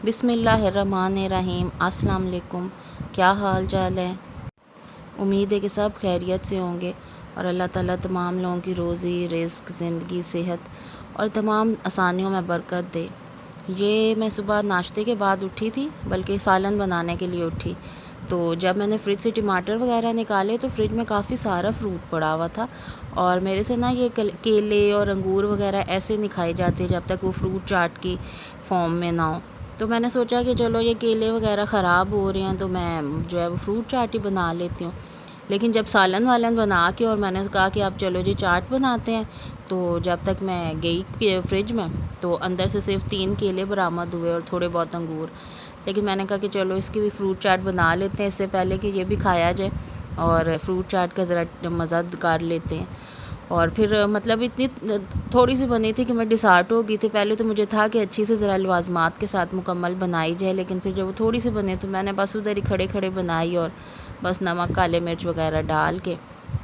बिस्मिल्लाहिर्रहमानिर्रहीम। अस्सलाम वालेकुम। क्या हाल चाल है? उम्मीद है कि सब खैरियत से होंगे और अल्लाह ताला तमाम लोगों की रोज़ी रिज़्क़ ज़िंदगी सेहत और तमाम आसानियों में बरकत दे। ये मैं सुबह नाश्ते के बाद उठी थी, बल्कि सालन बनाने के लिए उठी। तो जब मैंने फ़्रिज से टमाटर वगैरह निकाले तो फ्रिज में काफ़ी सारा फ्रूट पड़ा हुआ था और मेरे से ना ये केले और अंगूर वगैरह ऐसे नहीं खाए जाते जब तक वो फ्रूट चाट की फॉर्म में ना हो। तो मैंने सोचा कि चलो ये केले वगैरह ख़राब हो रहे हैं तो मैं जो है वो फ्रूट चाट ही बना लेती हूँ। लेकिन जब सालन वालन बना के और मैंने कहा कि आप चलो जी चाट बनाते हैं, तो जब तक मैं गई फ्रिज में तो अंदर से सिर्फ 3 केले बरामद हुए और थोड़े बहुत अंगूर। लेकिन मैंने कहा कि चलो इसकी भी फ्रूट चाट बना लेते हैं, इससे पहले कि ये भी खाया जाए और फ्रूट चाट का ज़रा मज़ा कर लेते हैं। और फिर मतलब इतनी थोड़ी सी बनी थी कि मैं डिसहार्ट हो गई थी। पहले तो मुझे था कि अच्छी से ज़रा लवाज़मात के साथ मुकम्मल बनाई जाए, लेकिन फिर जब वो थोड़ी सी बनी तो मैंने बस उधर ही खड़े खड़े बनाई और बस नमक काले मिर्च वगैरह डाल के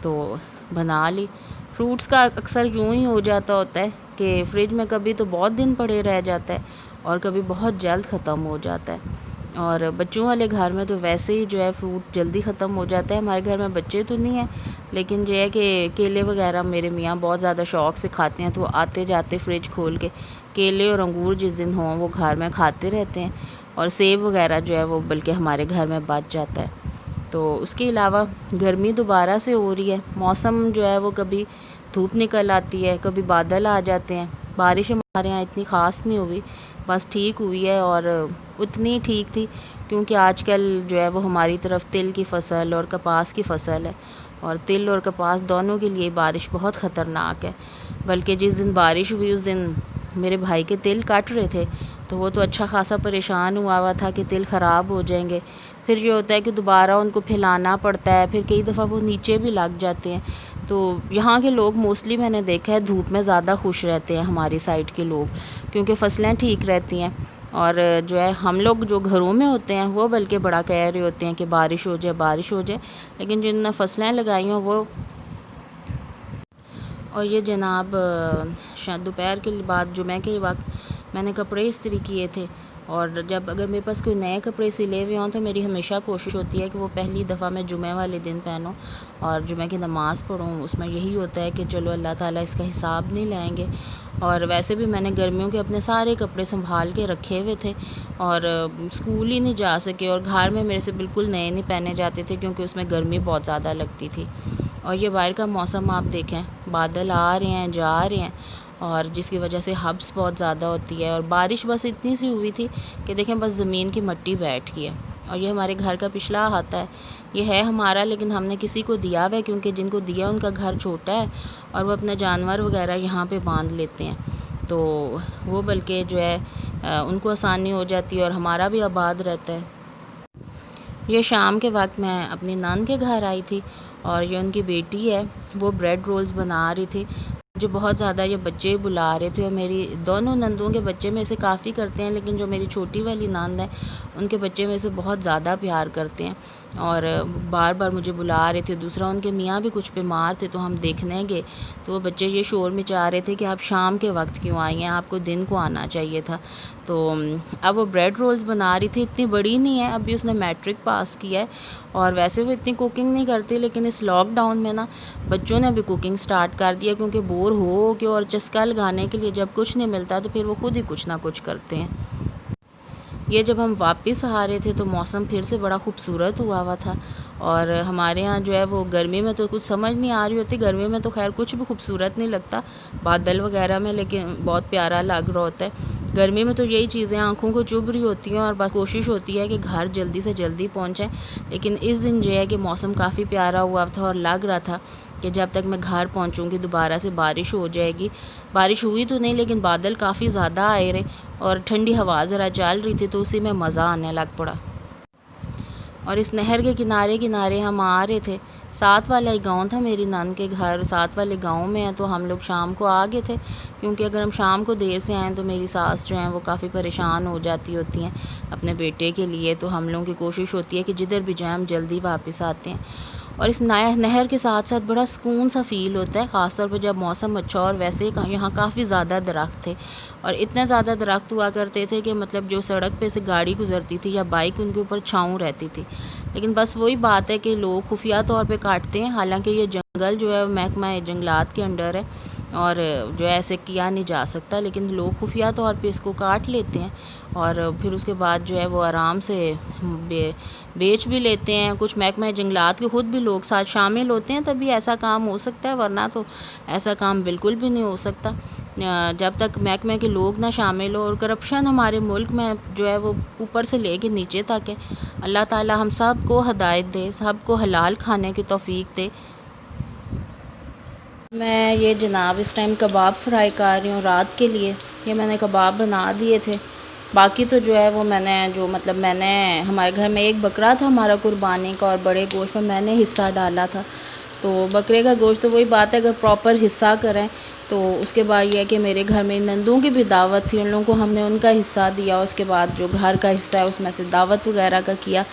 तो बना ली। फ्रूट्स का अक्सर यूँ ही हो जाता होता है कि फ्रिज में कभी तो बहुत दिन पड़े रह जाता है और कभी बहुत जल्द ख़त्म हो जाता है। और बच्चों वाले घर में तो वैसे ही जो है फ्रूट जल्दी ख़त्म हो जाता है। हमारे घर में बच्चे तो नहीं हैं, लेकिन जो है कि केले वगैरह मेरे मियाँ बहुत ज़्यादा शौक़ से खाते हैं, तो वो आते जाते फ्रिज खोल के केले और अंगूर जिस दिन हों वो घर में खाते रहते हैं। और सेब वगैरह जो है वो बल्कि हमारे घर में बच जाता है। तो उसके अलावा गर्मी दोबारा से हो रही है, मौसम जो है वो कभी धूप निकल आती है, कभी बादल आ जाते हैं। बारिश हमारे यहाँ इतनी ख़ास नहीं हुई, बस ठीक हुई है और उतनी ठीक थी क्योंकि आजकल जो है वो हमारी तरफ तिल की फ़सल और कपास की फ़सल है और तिल और कपास दोनों के लिए बारिश बहुत ख़तरनाक है। बल्कि जिस दिन बारिश हुई उस दिन मेरे भाई के तिल काट रहे थे, तो वो तो अच्छा ख़ासा परेशान हुआ था कि तिल ख़राब हो जाएंगे। फिर ये होता है कि दोबारा उनको फैलाना पड़ता है, फिर कई दफ़ा वो नीचे भी लग जाते हैं। तो यहाँ के लोग मोस्टली मैंने देखा है धूप में ज़्यादा खुश रहते हैं हमारी साइड के लोग, क्योंकि फसलें ठीक रहती हैं। और जो है हम लोग जो घरों में होते हैं वो बल्कि बड़ा कह रहे होते हैं कि बारिश हो जाए बारिश हो जाए, लेकिन जिनने फसलें लगाई हों वो। और ये जनाब शायद दोपहर के बाद जुमे के वक्त मैंने कपड़े इस्त्री किए थे और जब अगर मेरे पास कोई नए कपड़े सिले हुए हों तो मेरी हमेशा कोशिश होती है कि वो पहली दफ़ा मैं जुमे वाले दिन पहनूं और जुमे की नमाज़ पढ़ूं। उसमें यही होता है कि चलो अल्लाह ताला इसका हिसाब नहीं लेंगे। और वैसे भी मैंने गर्मियों के अपने सारे कपड़े संभाल के रखे हुए थे और स्कूल ही नहीं जा सके और घर में मेरे से बिल्कुल नए नहीं पहने जाते थे क्योंकि उसमें गर्मी बहुत ज़्यादा लगती थी। और ये बाहर का मौसम आप देखें, बादल आ रहे हैं जा रहे हैं और जिसकी वजह से हब्स बहुत ज़्यादा होती है और बारिश बस इतनी सी हुई थी कि देखें बस ज़मीन की मिट्टी बैठ गई है। और ये हमारे घर का पिछला अहाता है, ये है हमारा लेकिन हमने किसी को दिया हुआ है क्योंकि जिनको दिया उनका घर छोटा है और वो अपने जानवर वगैरह यहाँ पे बांध लेते हैं, तो वो बल्कि जो है उनको आसानी हो जाती है और हमारा भी आबाद रहता है। ये शाम के वक्त मैं अपनी नान के घर आई थी और ये उनकी बेटी है, वो ब्रेड रोल्स बना रही थी। मुझे बहुत ज़्यादा ये बच्चे बुला रहे थे और मेरी दोनों नंदों के बच्चे में से काफ़ी करते हैं, लेकिन जो मेरी छोटी वाली नंद है उनके बच्चे में से बहुत ज़्यादा प्यार करते हैं और बार बार मुझे बुला रहे थे। दूसरा उनके मियाँ भी कुछ बीमार थे तो हम देखने गए, तो वो बच्चे ये शोर मचा रहे थे कि आप शाम के वक्त क्यों आई हैं, आपको दिन को आना चाहिए था। तो अब वो ब्रेड रोल्स बना रही थी, इतनी बड़ी नहीं है, अभी उसने मैट्रिक पास किया है और वैसे वो इतनी कुकिंग नहीं करती, लेकिन इस लॉकडाउन में ना बच्चों ने भी कुकिंग स्टार्ट कर दिया क्योंकि बोर हो के और चस्का लगाने के लिए जब कुछ नहीं मिलता तो फिर वो खुद ही कुछ ना कुछ करते हैं। ये जब हम वापस आ रहे थे तो मौसम फिर से बड़ा खूबसूरत हुआ था और हमारे यहाँ जो है वो गर्मी में तो कुछ समझ नहीं आ रही होती, गर्मी में तो खैर कुछ भी खूबसूरत नहीं लगता बादल वगैरह में, लेकिन बहुत प्यारा लग रहा होता है। गर्मी में तो यही चीज़ें आँखों को चुभ रही होती हैं और बस कोशिश होती है कि घर जल्दी से जल्दी पहुँचें। लेकिन इस दिन जो है कि मौसम काफ़ी प्यारा हुआ था और लग रहा था कि जब तक मैं घर पहुँचूँगी दोबारा से बारिश हो जाएगी। बारिश हुई तो नहीं लेकिन बादल काफ़ी ज़्यादा आए रहे और ठंडी हवा ज़रा चल रही थी तो उसी में मज़ा आने लग पड़ा। और इस नहर के किनारे किनारे हम आ रहे थे, साथ वाला ही गांव था, मेरी नान के घर साथ वाले गांव में है, तो हम लोग शाम को आ गए थे क्योंकि अगर हम शाम को देर से आएँ तो मेरी सास जो हैं वो काफ़ी परेशान हो जाती होती हैं अपने बेटे के लिए, तो हम लोगों की कोशिश होती है कि जिधर भी जाएँ हम जल्दी वापस आते हैं। और इस नहर के साथ साथ बड़ा सुकून सा फ़ील होता है, ख़ास तौर पे जब मौसम अच्छा और वैसे यहाँ काफ़ी ज़्यादा दरख्त थे और इतने ज़्यादा दरख्त हुआ करते थे कि मतलब जो सड़क पे से गाड़ी गुज़रती थी या बाइक उनके ऊपर छाँव रहती थी। लेकिन बस वही बात है कि लोग खुफिया तौर पे काटते हैं, हालांकि ये जंगल जो है महकमा जंगलात के अंडर है और जो है ऐसे किया नहीं जा सकता, लेकिन लोग खुफिया तौर पे इसको काट लेते हैं और फिर उसके बाद जो है वो आराम से बेच भी लेते हैं। कुछ महकमा जंगलात के ख़ुद भी लोग साथ शामिल होते हैं, तभी ऐसा काम हो सकता है, वरना तो ऐसा काम बिल्कुल भी नहीं हो सकता जब तक महकमे के लोग ना शामिल हो। और करप्शन हमारे मुल्क में जो है वो ऊपर से लेके नीचे तक है। अल्लाह ताला हम सब को हिदायत दे, सबको हलाल खाने की तौफीक दे। मैं ये जनाब इस टाइम कबाब फ्राई कर रही हूँ रात के लिए। ये मैंने कबाब बना दिए थे, बाकी तो जो है वो मैंने हमारे घर में एक बकरा था हमारा कुर्बानी का और बड़े गोश्त में मैंने हिस्सा डाला था। तो बकरे का गोश्त तो वही बात है, अगर प्रॉपर हिस्सा करें तो उसके बाद ये है कि मेरे घर में नंदों की भी दावत थी, उन लोगों को हमने उनका हिस्सा दिया। उसके बाद जो घर का हिस्सा है उसमें से दावत वगैरह का किया,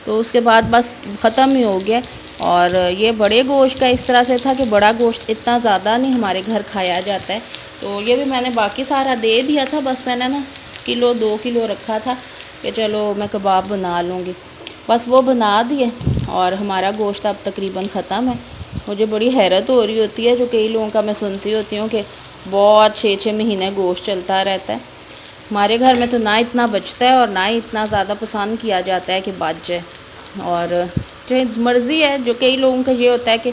तो उसके बाद बस ख़त्म ही हो गया। और ये बड़े गोश्त का इस तरह से था कि बड़ा गोश्त इतना ज़्यादा नहीं हमारे घर खाया जाता है, तो ये भी मैंने बाकी सारा दे दिया था। बस मैंने ना किलो 2 किलो रखा था कि चलो मैं कबाब बना लूँगी, बस वो बना दिए और हमारा गोश्त अब तकरीबन ख़त्म है। मुझे बड़ी हैरत हो रही होती है, जो कई लोगों का मैं सुनती होती हूँ कि बहुत 6-6 महीने गोश्त चलता रहता है। हमारे घर में तो ना इतना बचता है और ना ही इतना ज़्यादा पसंद किया जाता है कि बच जाए। और जो मर्ज़ी है, जो कई लोगों का ये होता है कि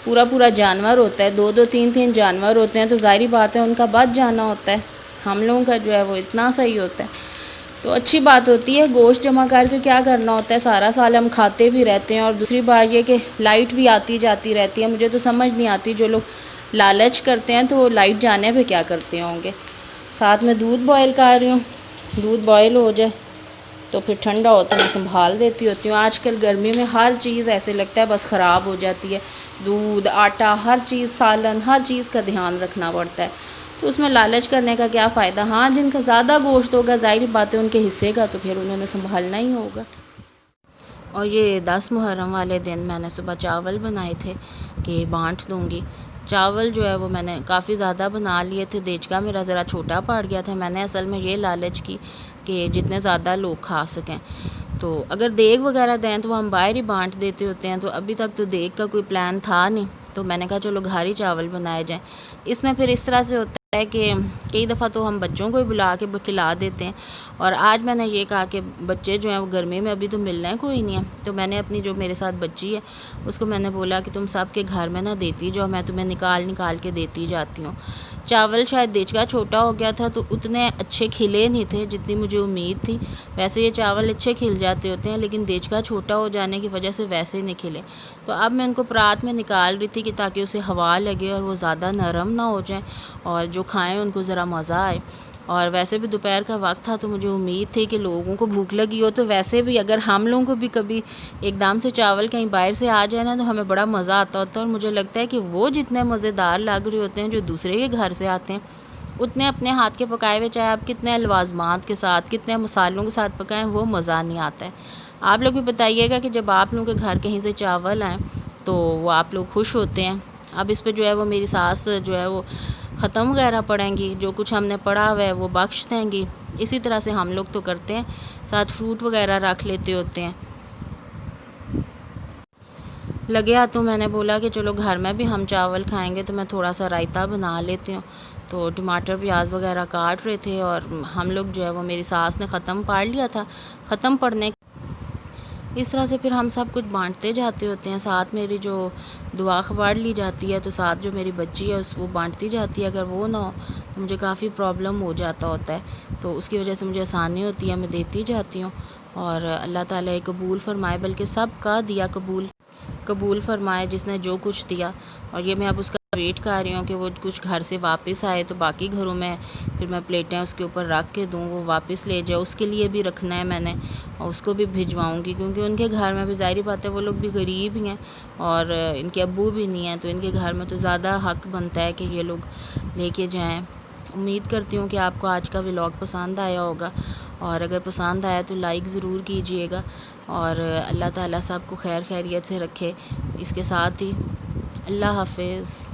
पूरा पूरा जानवर होता है, 2-2 3-3 जानवर होते हैं, तो ज़ाहिर बात है उनका बच जाना होता है। हम लोगों का जो है वो इतना सही होता है, तो अच्छी बात होती है। गोश्त जमा करके क्या करना होता है, सारा साल हम खाते भी रहते हैं। और दूसरी बात ये कि लाइट भी आती जाती रहती है। मुझे तो समझ नहीं आती, जो लोग लालच करते हैं तो वो लाइट जाने पे क्या करते होंगे। साथ में दूध बॉयल कर रही हूँ, दूध बॉयल हो जाए तो फिर ठंडा होता है मैं संभाल देती होती हूँ। आजकल गर्मी में हर चीज़ ऐसे लगता है बस ख़राब हो जाती है, दूध, आटा, हर चीज़, सालन, हर चीज़ का ध्यान रखना पड़ता है, तो उसमें लालच करने का क्या फ़ायदा। हाँ, जिनका ज़्यादा गोश्त होगा ज़ाहिर बात है उनके हिस्से का तो फिर उन्होंने संभालना ही होगा। और ये 10 मुहर्रम वाले दिन मैंने सुबह चावल बनाए थे कि बांट दूँगी। चावल जो है वो मैंने काफ़ी ज़्यादा बना लिए थे, देचका मेरा ज़रा छोटा पड़ गया था। मैंने असल में ये लालच की कि जितने ज़्यादा लोग खा सकें, तो अगर देग वगैरह दें तो हम बाहर ही बांट देते होते हैं। तो अभी तक तो देग का कोई प्लान था नहीं, तो मैंने कहा चलो घर ही चावल बनाए जाएँ। इसमें फिर इस तरह से होता है कि कई दफ़ा तो हम बच्चों को ही बुला के खिला देते हैं। और आज मैंने ये कहा कि बच्चे जो हैं वो गर्मी में अभी तो मिलना है कोई नहीं है, तो मैंने अपनी जो मेरे साथ बच्ची है उसको मैंने बोला कि तुम सब के घर में ना देती जाओ, मैं तुम्हें निकाल निकाल के देती जाती हूँ। चावल शायद देचका छोटा हो गया था तो उतने अच्छे खिले नहीं थे जितनी मुझे उम्मीद थी। वैसे ये चावल अच्छे खिल जाते होते हैं, लेकिन देचका छोटा हो जाने की वजह से वैसे नहीं खिले। तो अब मैं उनको परात में निकाल रही थी कि ताकि उसे हवा लगे और वो ज़्यादा नरम ना हो जाए और जो खाएँ उनको ज़रा मज़ा आए। और वैसे भी दोपहर का वक्त था तो मुझे उम्मीद थी कि लोगों को भूख लगी हो, तो वैसे भी अगर हम लोगों को भी कभी एकदम से चावल कहीं बाहर से आ जाए ना तो हमें बड़ा मज़ा आता होता है। और मुझे लगता है कि वो जितने मज़ेदार लग रहे होते हैं जो दूसरे के घर से आते हैं, उतने अपने हाथ के पकाए हुए चाहे आप कितने लवाजमात के साथ, कितने मसालों के साथ पकाएं, वो मज़ा नहीं आता है। आप लोग भी बताइएगा कि जब आप लोगों के घर कहीं से चावल आएँ तो वो आप लोग खुश होते हैं। अब इस पे जो है वो मेरी सास जो है वो ख़त्म वगैरह पढ़ेंगी, जो कुछ हमने पढ़ा हुआ है वो बख्श देंगी। इसी तरह से हम लोग तो करते हैं, साथ फ्रूट वगैरह रख लेते होते हैं। लगे तो मैंने बोला कि चलो घर में भी हम चावल खाएंगे तो मैं थोड़ा सा रायता बना लेती हूँ। तो टमाटर प्याज वगैरह काट रहे थे और हम लोग जो है वो मेरी सास ने ख़त्म पढ़ लिया था। ख़त्म पढ़ने इस तरह से फिर हम सब कुछ बांटते जाते होते हैं। साथ मेरी जो दुआ ख़बार ली जाती है तो साथ जो मेरी बच्ची है उस वो बांटती जाती है। अगर वो ना हो तो मुझे काफ़ी प्रॉब्लम हो जाता होता है, तो उसकी वजह से मुझे आसानी होती है, मैं देती जाती हूँ। और अल्लाह ताला ये कबूल फ़रमाए, बल्कि सब का दिया कबूल फ़रमाए जिसने जो कुछ दिया। और ये मैं अब उसका वेट कर रही हूँ कि वो कुछ घर से वापस आए तो बाकी घरों में फिर मैं प्लेटें उसके ऊपर रख के दूँ, वो वापस ले जाए। उसके लिए भी रखना है मैंने और उसको भी भिजवाऊँगी, क्योंकि उनके घर में भी ज़ाहिर बात है वो लोग भी गरीब ही हैं और इनके अब्बू भी नहीं हैं, तो इनके घर में तो ज़्यादा हक़ बनता है कि ये लोग लेके जाएँ। उम्मीद करती हूँ कि आपको आज का व्लॉग पसंद आया होगा और अगर पसंद आया तो लाइक ज़रूर कीजिएगा। और अल्लाह ताला सबको खैर खैरियत से रखे। इसके साथ ही अल्लाह हाफ़िज़।